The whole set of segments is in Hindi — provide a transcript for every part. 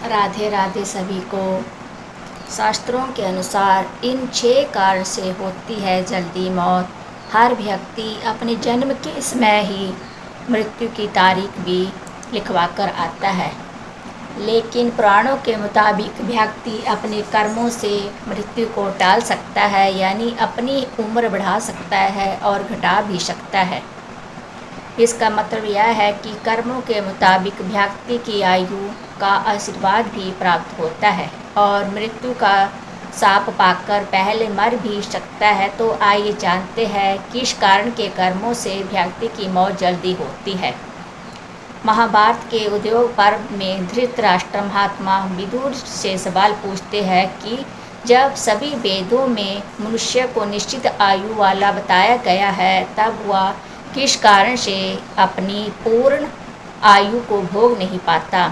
राधे राधे सभी को। शास्त्रों के अनुसार इन 6 कारण से होती है जल्दी मौत। हर व्यक्ति अपने जन्म के समय ही मृत्यु की तारीख भी लिखवा कर आता है, लेकिन पुराणों के मुताबिक व्यक्ति अपने कर्मों से मृत्यु को टाल सकता है, यानी अपनी उम्र बढ़ा सकता है और घटा भी सकता है। इसका मतलब यह है कि कर्मों के मुताबिक व्यक्ति की आयु का आशीर्वाद भी प्राप्त होता है और मृत्यु का शाप पाकर पहले मर भी सकता है। तो आइए जानते हैं किस कारण के कर्मों से व्यक्ति की मौत जल्दी होती है। महाभारत के उद्योग पर्व में धृतराष्ट्र महात्मा विदुर से सवाल पूछते हैं कि जब सभी वेदों में मनुष्य को निश्चित आयु वाला बताया गया है, तब वह किस कारण से अपनी पूर्ण आयु को भोग नहीं पाता।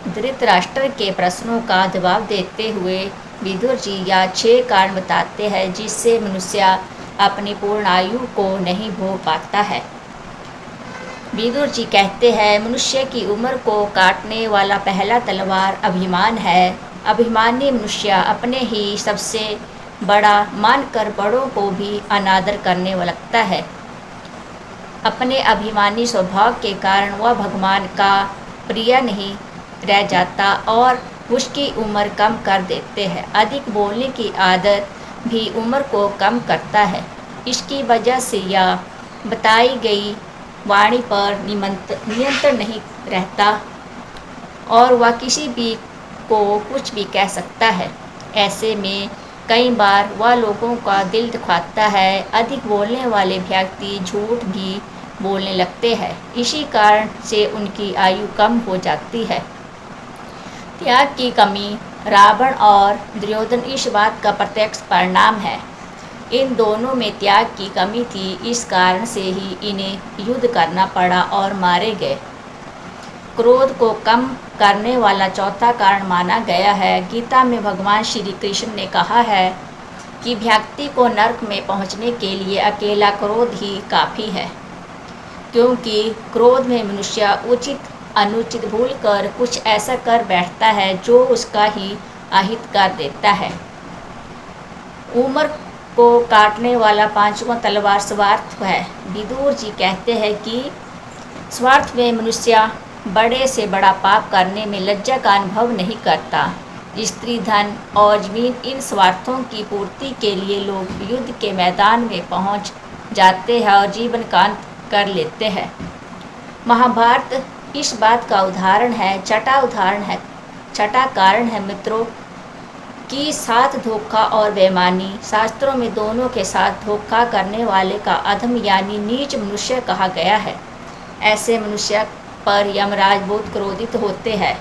धृतराष्ट्र के प्रश्नों का जवाब देते हुए विदुर जी या 6 कारण बताते हैं जिससे मनुष्य अपनी पूर्ण आयु को नहीं भोग पाता है। विदुर जी कहते हैं, मनुष्य की उम्र को काटने वाला पहला तलवार अभिमान है। अभिमानी मनुष्य अपने ही सबसे बड़ा मानकर बड़ों को भी अनादर करने लगता है। अपने अभिमानी स्वभाव के कारण वह भगवान का प्रिय नहीं रह जाता और उसकी उम्र कम कर देते हैं। अधिक बोलने की आदत भी उम्र को कम करता है। इसकी वजह से यह बताई गई वाणी पर नियंत्रण नहीं रहता और वह किसी भी को कुछ भी कह सकता है। ऐसे में कई बार वह लोगों का दिल दुखाता है। अधिक बोलने वाले व्यक्ति झूठ भी बोलने लगते हैं। इसी कारण से उनकी आयु कम हो जाती है। त्याग की कमी रावण और दुर्योधन इस बात का प्रत्यक्ष परिणाम है। इन दोनों में त्याग की कमी थी, इस कारण से ही इन्हें युद्ध करना पड़ा और मारे गए। क्रोध को कम करने वाला चौथा कारण माना गया है। गीता में भगवान श्री कृष्ण ने कहा है कि व्यक्ति को नरक में पहुंचने के लिए अकेला क्रोध ही काफ़ी है, क्योंकि क्रोध में मनुष्य उचित अनुचित भूल कर कुछ ऐसा कर बैठता है जो उसका ही अहित कर देता है। उम्र को काटने वाला 5वां तलवार स्वार्थ है। विदुर जी कहते हैं कि स्वार्थ में मनुष्य बड़े से बड़ा पाप करने में लज्जा का अनुभव नहीं करता। स्त्री, धन और जमीन, इन स्वार्थों की पूर्ति के लिए लोग युद्ध के मैदान में पहुंच जाते हैं और जीवन का अंत कर लेते हैं। महाभारत इस बात का उदाहरण है। छठा कारण है मित्रों कि साथ धोखा और बेईमानी। शास्त्रों में दोनों के साथ धोखा करने वाले का अधम यानी नीच मनुष्य कहा गया है। ऐसे मनुष्य पर यमराज बहुत क्रोधित होते हैं।